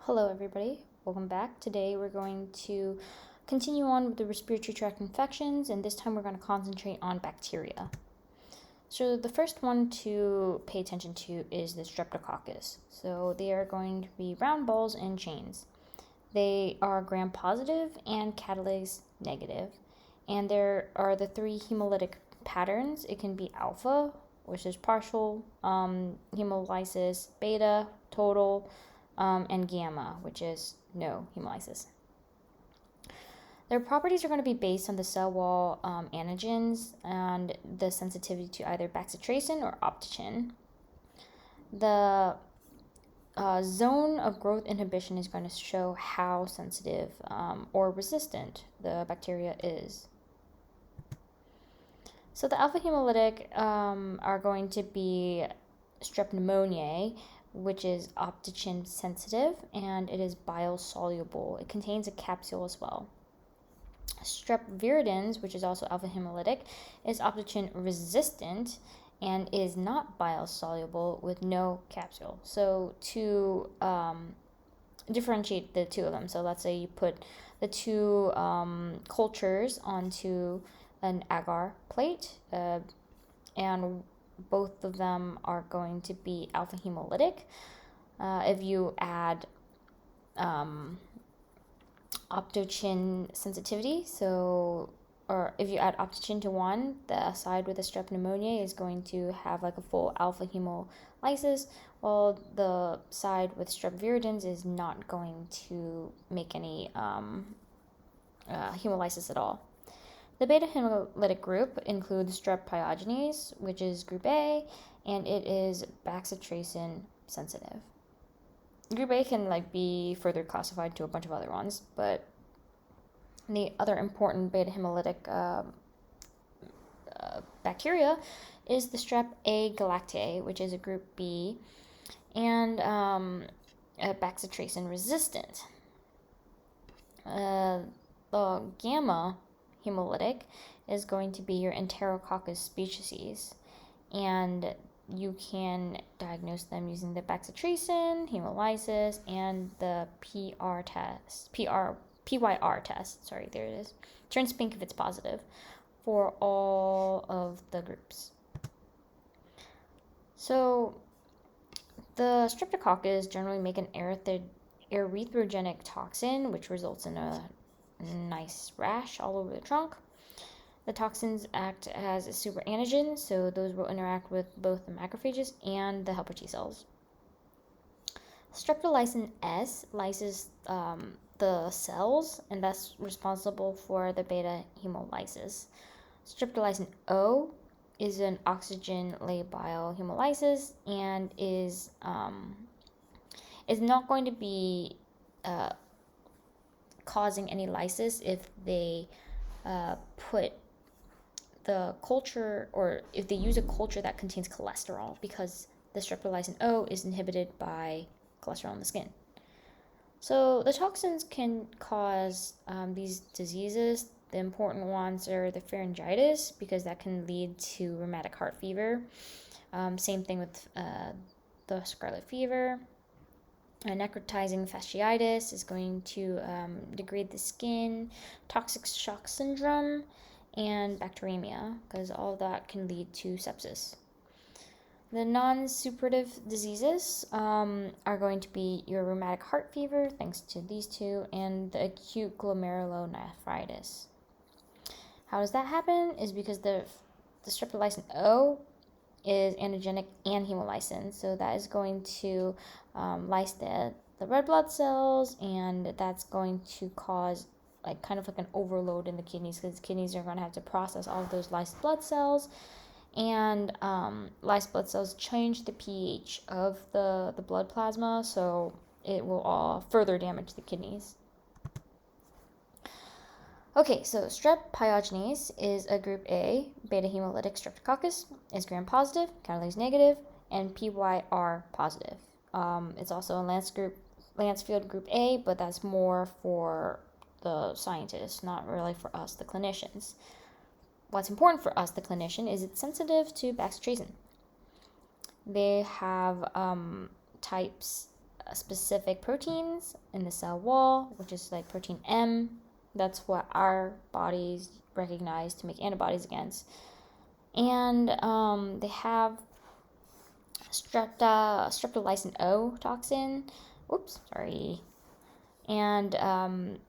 Hello everybody, welcome back. Today we're going to continue on with the respiratory tract infections, and this time we're going to concentrate on bacteria. So the first one to pay attention to is the Streptococcus. So they are going to be round balls and chains. They are gram-positive and catalase negative, and there are the three hemolytic patterns. It can be alpha, which is partial hemolysis, beta, total, and gamma, which is no hemolysis. Their properties are going to be based on the cell wall antigens and the sensitivity to either bacitracin or optogen. The zone of growth inhibition is going to show how sensitive or resistant the bacteria is. So the alpha hemolytic are going to be Strep Pneumoniae, which is optogen sensitive, and it is biosoluble. It contains a capsule as well. Strep Viridans, which is also alpha hemolytic, is optogen resistant and is not biosoluble with no capsule. So to differentiate the two of them, so let's say you put the two cultures onto an agar plate, and both of them are going to be alpha hemolytic. If you add optogen sensitivity, or if you add optogen to one, the side with the strep pneumoniae is going to have like a full alpha hemolysis, while the side with strep viridans is not going to make any hemolysis at all. The beta hemolytic group includes Strep Pyogenes, which is group A, and it is bacitracin sensitive. Group A can be further classified to a bunch of other ones, but the other important beta hemolytic bacteria is the Strep A galactae, which is a group B, and bacitracin resistant. The gamma hemolytic is going to be your Enterococcus species, and you can diagnose them using the bacitracin, hemolysis, and the PYR test. Sorry, there it is. Turns pink if it's positive for all of the groups. So the Streptococcus generally make an erythrogenic toxin, which results in a nice rash all over the trunk. The toxins act as a super antigen, so those will interact with both the macrophages and the helper T cells. Streptolysin S lyses the cells, and that's responsible for the beta hemolysis. Streptolysin O is an oxygen labile hemolysis and is not going to be causing any lysis if they put the culture, or if they use a culture that contains cholesterol, because the streptolysin O is inhibited by cholesterol in the skin. So the toxins can cause these diseases. The important ones are the Pharyngitis, because that can lead to rheumatic heart fever. Same thing with the Scarlet Fever. Necrotizing fasciitis is going to degrade the skin, toxic shock syndrome, and bacteremia, because all of that can lead to sepsis. The non-superative diseases are going to be your rheumatic heart fever, thanks to these two, and the acute glomerulonephritis. How does that happen? Is because the streptolysin O is antigenic and hemolysin, so that is going to lyse the red blood cells, and that's going to cause kind of like an overload in the kidneys, because kidneys are going to have to process all of those lysed blood cells, and lysed blood cells change the pH of the blood plasma, so it will all further damage the kidneys. Okay, so Strep Pyogenes is a group A, beta hemolytic Streptococcus, is gram-positive, catalase negative, and PYR positive. It's also a Lancefield group A, but that's more for the scientists, not really for us, the clinicians. What's important for us, the clinician, is it's sensitive to bacitracin. They have types specific proteins in the cell wall, which is like protein M. That's what our bodies recognize to make antibodies against. And they have streptolysin O toxin. Oops, sorry. And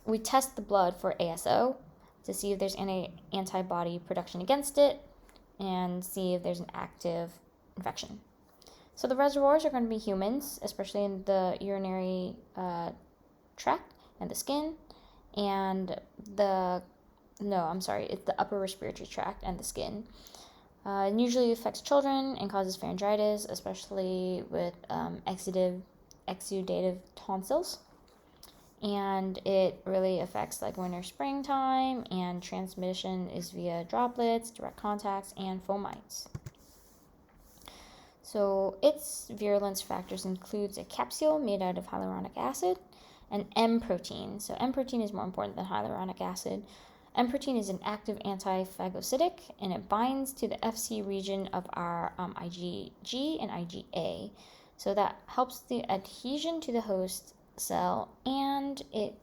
we test the blood for ASO to see if there's any antibody production against it and see if there's an active infection. So the reservoirs are going to be humans, especially in the urinary tract and the skin, and it's the upper respiratory tract and the skin. It usually affects children and causes pharyngitis, especially with exudative tonsils. And it really affects like winter, springtime, and transmission is via droplets, direct contacts, and fomites. So its virulence factors includes a capsule made out of hyaluronic acid and M protein. So M protein is more important than hyaluronic acid. M protein is an active anti-phagocytic, and it binds to the Fc region of our IgG and IgA. So that helps the adhesion to the host cell, and it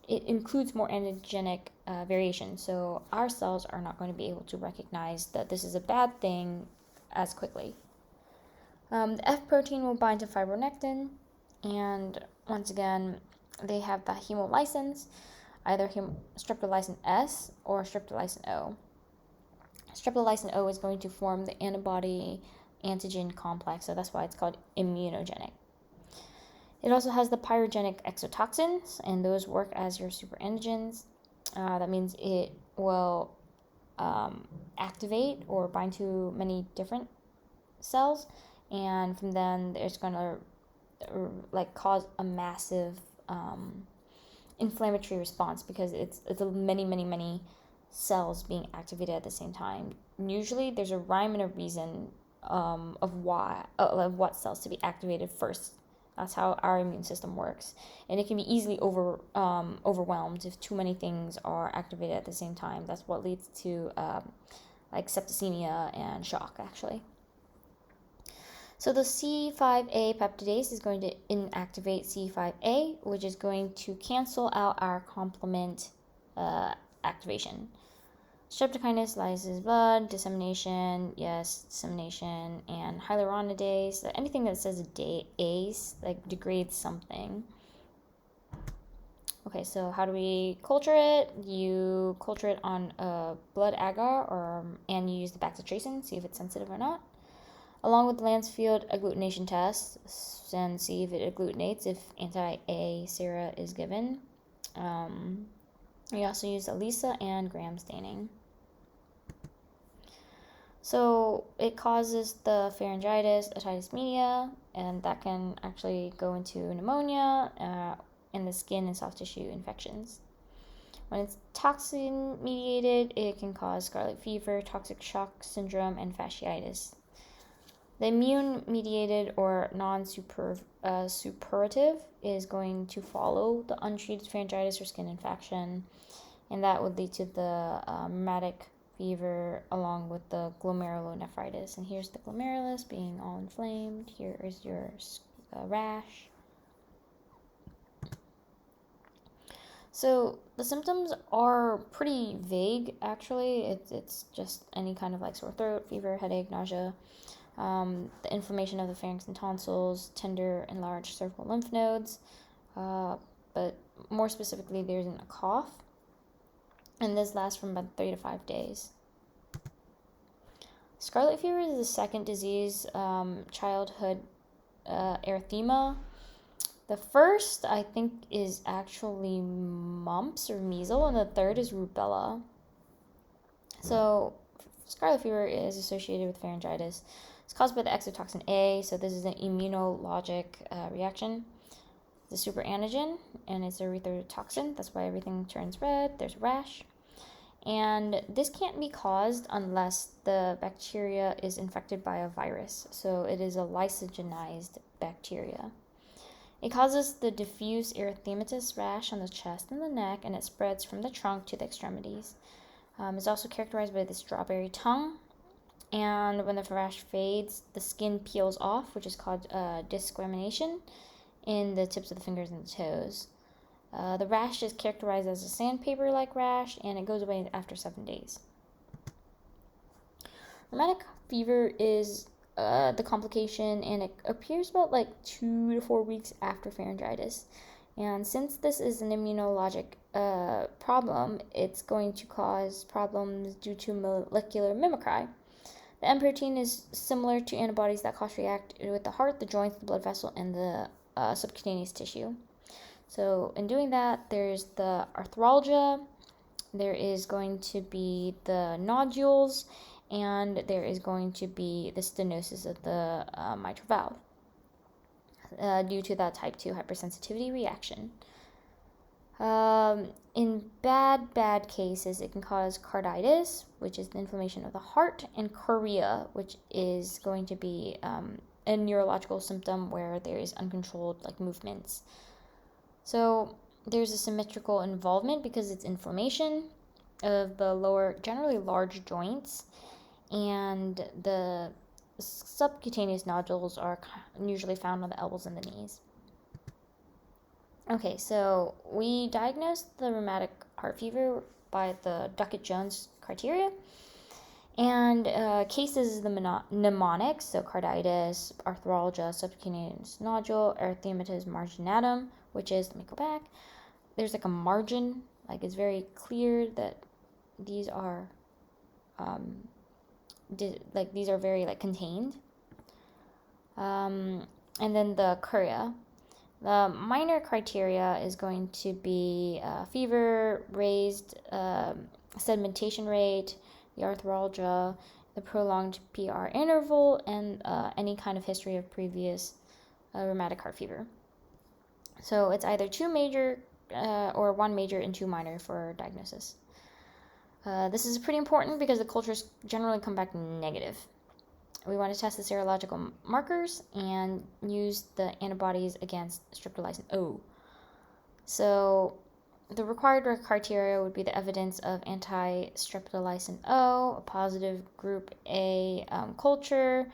includes more antigenic variation. So our cells are not going to be able to recognize that this is a bad thing as quickly. The F protein will bind to fibronectin, and once again, they have the hemolysins, either streptolysin S or streptolysin O. Streptolysin O is going to form the antibody antigen complex, so that's why it's called immunogenic. It also has the pyrogenic exotoxins, and those work as your superantigens. That means it will activate or bind to many different cells, and from then it's going to cause a massive inflammatory response because it's many cells being activated at the same time. Usually there's a rhyme and a reason of what cells to be activated first. That's how our immune system works, and it can be easily overwhelmed if too many things are activated at the same time. That's what leads to septicemia and shock, actually. So the C5a peptidase is going to inactivate C5a, which is going to cancel out our complement activation. Streptococcus lyses blood, dissemination, and hyaluronidase. Anything that says ACE degrades something. Okay, so how do we culture it? You culture it on a blood agar, and you use the bacitracin, see if it's sensitive or not, along with Lancefield agglutination tests, and see if it agglutinates if anti-A sera is given. We also use ELISA and Gram staining. So it causes the pharyngitis, otitis media, and that can actually go into pneumonia and the skin and soft tissue infections. When it's toxin-mediated, it can cause scarlet fever, toxic shock syndrome, and fasciitis. The immune-mediated or non-suppurative is going to follow the untreated pharyngitis or skin infection, and that would lead to the rheumatic fever along with the glomerulonephritis. And here's the glomerulus being all inflamed. Here is your rash. So the symptoms are pretty vague, actually. It's just any kind of sore throat, fever, headache, nausea. The inflammation of the pharynx and tonsils, tender and large cervical lymph nodes, but more specifically, there's a cough, and this lasts from about 3 to 5 days. Scarlet fever is the second disease, childhood erythema. The first, I think, is actually mumps or measles, and the third is rubella. So scarlet fever is associated with pharyngitis. It's caused by the exotoxin A, so this is an immunologic reaction. The superantigen, and it's a erythrotoxin. That's why everything turns red. There's a rash. And this can't be caused unless the bacteria is infected by a virus. So it is a lysogenized bacteria. It causes the diffuse erythematous rash on the chest and the neck, and it spreads from the trunk to the extremities. It's also characterized by the strawberry tongue, and when the rash fades, the skin peels off, which is called desquamation, in the tips of the fingers and the toes. The rash is characterized as a sandpaper-like rash, and it goes away after 7 days. Rheumatic fever is the complication, and it appears about 2 to 4 weeks after pharyngitis. And since this is an immunologic problem, it's going to cause problems due to molecular mimicry. The M protein is similar to antibodies that cross-react with the heart, the joints, the blood vessel, and the subcutaneous tissue. So in doing that, there's the arthralgia, there is going to be the nodules, and there is going to be the stenosis of the mitral valve due to that type 2 hypersensitivity reaction. In bad cases, it can cause carditis, which is the inflammation of the heart, and chorea, which is going to be a neurological symptom where there is uncontrolled movements. So there's a symmetrical involvement because it's inflammation of the lower, generally large joints, and the subcutaneous nodules are usually found on the elbows and the knees. Okay, so we diagnosed the rheumatic heart fever by the Duckett-Jones criteria, and cases is the mnemonic, so carditis, arthralgia, subcutaneous nodule, erythematous marginatum, which is, let me go back, there's a margin, it's very clear that these are these are very contained. And then the chorea. The minor criteria is going to be fever, raised sedimentation rate, the arthralgia, the prolonged PR interval, and any kind of history of previous rheumatic heart fever. So it's either 2 major or 1 major and 2 minor for diagnosis. This is pretty important because the cultures generally come back negative. We want to test the serological markers and use the antibodies against streptococcus O. So the required criteria would be the evidence of anti-streptococcus O, a positive group A culture,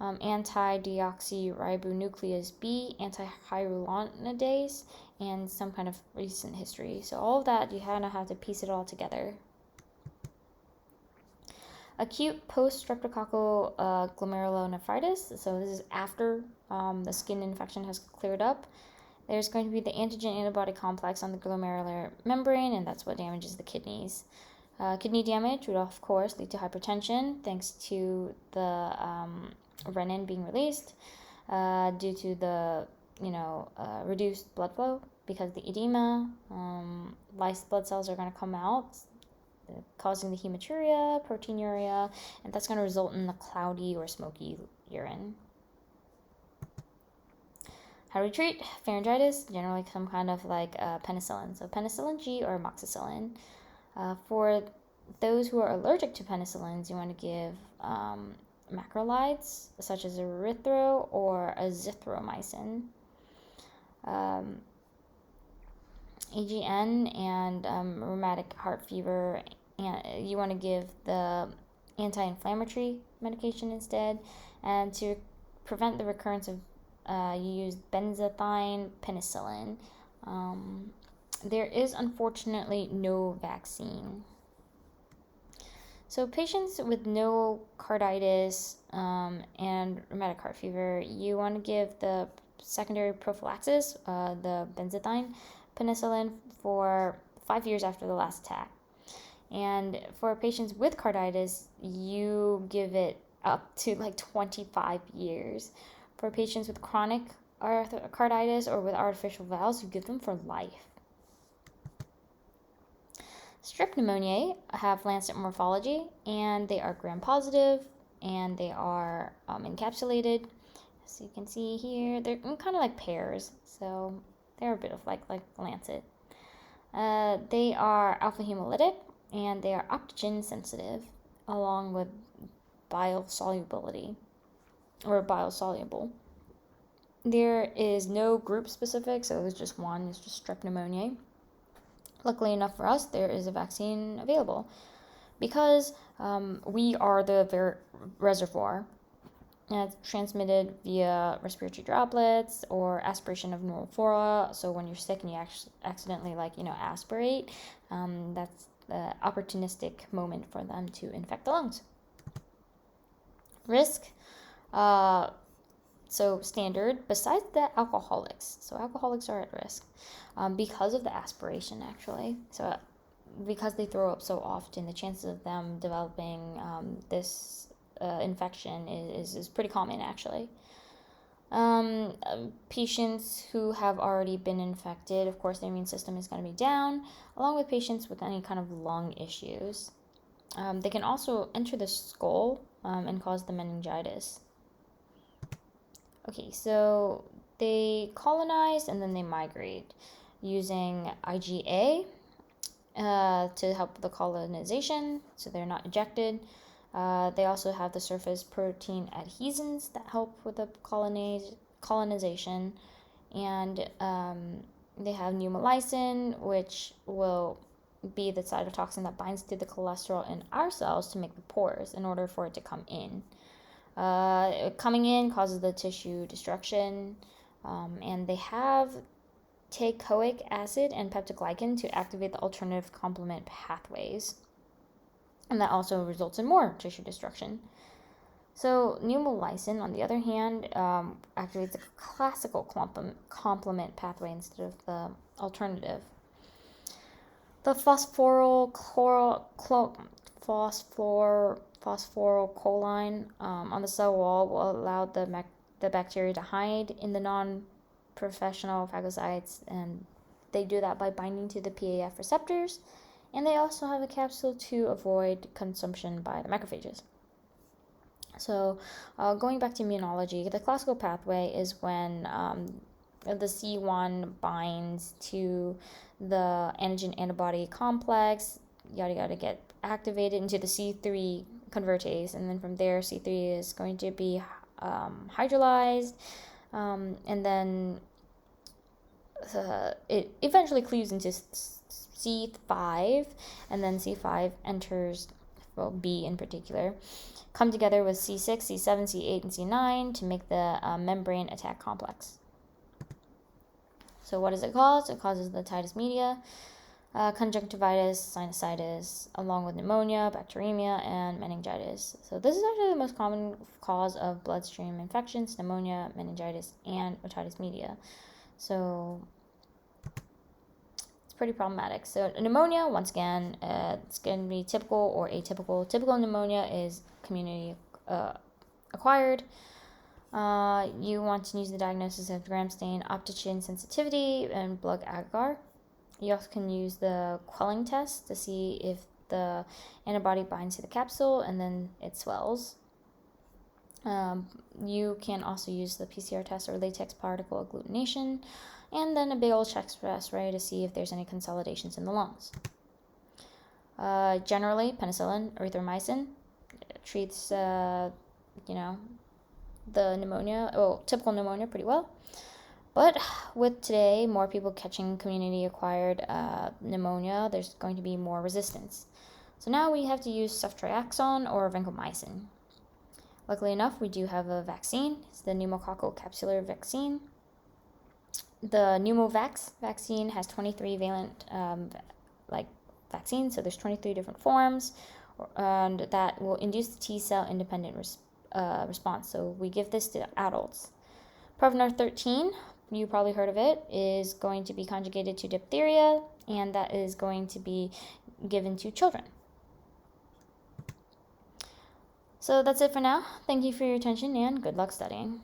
anti-deoxyribonuclease B, anti-hyaluronidase, and some kind of recent history. So all of that, you kind of have to piece it all together. Acute post-streptococcal glomerulonephritis, so this is after the skin infection has cleared up. There's going to be the antigen-antibody complex on the glomerular membrane, and that's what damages the kidneys. Kidney damage would, of course, lead to hypertension thanks to the renin being released due to the reduced blood flow because the edema. Lysed blood cells are going to come out, causing the hematuria, proteinuria, and that's going to result in the cloudy or smoky urine. How do we treat pharyngitis? Generally some kind of penicillin. So penicillin G or amoxicillin. For those who are allergic to penicillins, you want to give macrolides, such as erythro or azithromycin. AGN and rheumatic heart fever, and you want to give the anti-inflammatory medication instead. And to prevent the recurrence of, you use benzathine penicillin. There is unfortunately no vaccine. So patients with no carditis and rheumatic heart fever, you want to give the secondary prophylaxis, the benzathine penicillin, for 5 years after the last attack. And for patients with carditis, you give it up to 25 years. For patients with chronic carditis or with artificial valves, you give them for life. Strep pneumoniae have lancet morphology, and they are gram-positive, and they are encapsulated. So you can see here, they're kind of like pears, so they're a bit of like lancet. They are alpha hemolytic, and they are oxygen sensitive, along with biosolubility, or biosoluble. There is no group specific, so there's just one, it's just strep pneumoniae. Luckily enough for us, there is a vaccine available. Because we are the reservoir, and it's transmitted via respiratory droplets or aspiration of normal flora. So when you're sick and you accidentally aspirate, that's the opportunistic moment for them to infect the lungs. Risk, so standard, besides the alcoholics. So alcoholics are at risk because of the aspiration, actually. So because they throw up so often, the chances of them developing this infection is pretty common, actually. Patients who have already been infected, of course, their immune system is going to be down, along with patients with any kind of lung issues. They can also enter the skull and cause the meningitis. Okay, so they colonize and then they migrate using IgA to help the colonization, so they're not ejected. They also have the surface protein adhesins that help with the colonization, and they have pneumolysin, which will be the cytotoxin that binds to the cholesterol in our cells to make the pores in order for it to come in. Coming in causes the tissue destruction, and they have teichoic acid and peptidoglycan to activate the alternative complement pathways, and that also results in more tissue destruction. So pneumolysin, on the other hand, activates the classical complement pathway instead of the alternative. The phosphorylcholine on the cell wall will allow the bacteria to hide in the non-professional phagocytes, and they do that by binding to the PAF receptors, and they also have a capsule to avoid consumption by the macrophages. So going back to immunology, the classical pathway is when the C1 binds to the antigen-antibody complex, yada yada, get activated into the C3 convertase, and then from there C3 is going to be hydrolyzed, and then it eventually cleaves into C5, and then C5 enters, well, B in particular, come together with C6, C7, C8, and C9 to make the membrane attack complex. So what does it cause? It causes the otitis media, conjunctivitis, sinusitis, along with pneumonia, bacteremia, and meningitis. So this is actually the most common cause of bloodstream infections: pneumonia, meningitis, and otitis media. So it's pretty problematic. So pneumonia, once again, it's going to be typical or atypical. Typical pneumonia is community acquired. You want to use the diagnosis of gram-stain optogen sensitivity and blood agar. You also can use the quelling test to see if the antibody binds to the capsule and then it swells. You can also use the PCR test or latex particle agglutination, and then a big old chest X-ray to see if there's any consolidations in the lungs. Generally, penicillin, erythromycin treats the pneumonia, typical pneumonia pretty well. But with today, more people catching community-acquired pneumonia, there's going to be more resistance. So now we have to use ceftriaxone or vancomycin. Luckily enough, we do have a vaccine. It's the Pneumococcal Capsular vaccine. The Pneumovax vaccine has 23 valent vaccines, so there's 23 different forms, and that will induce the T-cell independent response. So we give this to adults. Prevnar 13, you probably heard of it, is going to be conjugated to diphtheria, and that is going to be given to children. So that's it for now. Thank you for your attention, and good luck studying.